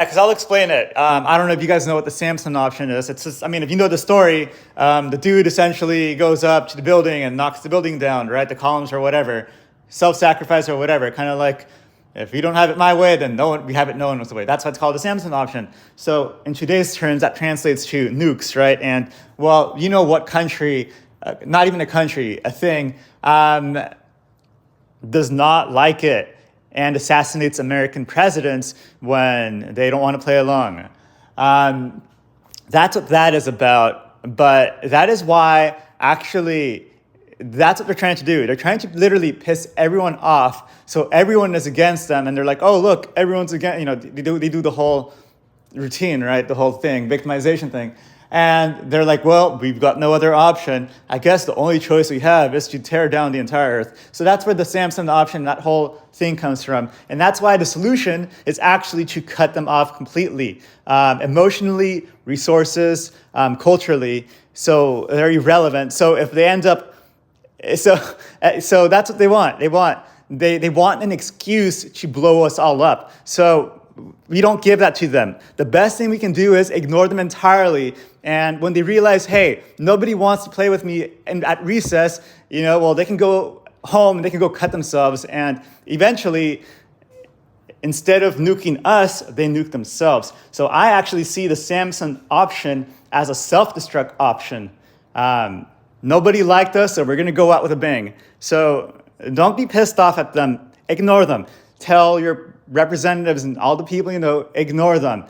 Because I'll explain it. I don't know if you guys know what the Samson option is. It's just, I mean, if you know the story, the dude essentially goes up to the building and knocks the building down, right? The columns or whatever, self-sacrifice or whatever. Kind of like, if you don't have it my way, then we have it no one's way. That's why it's called the Samson option. So in today's terms, that translates to nukes, right? And well, you know what country, not even a country, a thing, does not like it and assassinates American presidents when they don't want to play along. That's what that is about. But that is why, actually, that's what they're trying to do. They're trying to literally piss everyone off, so everyone is against them, and they're like, oh, look, everyone's against, they do the whole routine, right? The whole thing, victimization thing. And they're like, well, we've got no other option. I guess the only choice we have is to tear down the entire earth. So that's where the Samson option, that whole thing comes from. And that's why the solution is actually to cut them off completely, emotionally, resources, culturally. So they're irrelevant. So if they end up, so that's what they want. They want an excuse to blow us all up. So we don't give that to them. The best thing we can do is ignore them entirely. And when they realize, hey, nobody wants to play with me and at recess, well, they can go home and they can go cut themselves. And eventually, instead of nuking us, they nuke themselves. So I actually see the Samson option as a self-destruct option. Nobody liked us, so we're going to go out with a bang. So don't be pissed off at them. Ignore them. Tell your representatives and all the people ignore them.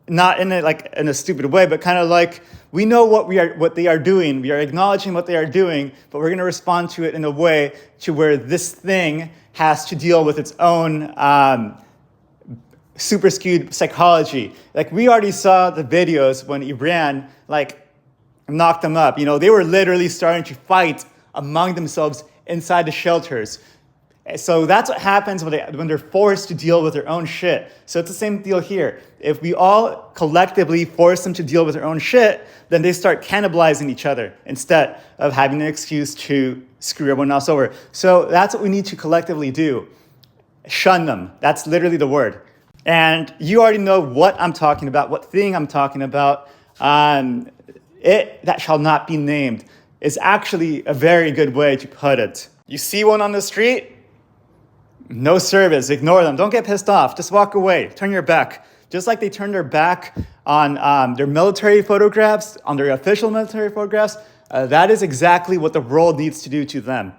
Not in a stupid way, but kind of like, we know what they are doing. We are acknowledging what they are doing, but we're going to respond to it in a way to where this thing has to deal with its own super skewed psychology. Like, we already saw the videos when Iran knocked them up. They were literally starting to fight among themselves inside the shelters. So that's what happens when they're forced to deal with their own shit. So it's the same deal here. If we all collectively force them to deal with their own shit, then they start cannibalizing each other instead of having an excuse to screw everyone else over. So that's what we need to collectively do. Shun them. That's literally the word. And you already know what I'm talking about, what thing I'm talking about. It that shall not be named is actually a very good way to put it. You see one on the street? No service, ignore them. Don't get pissed off. Just walk away. Turn your back. Just like they turned their back on their military photographs, on their official military photographs, that is exactly what the world needs to do to them.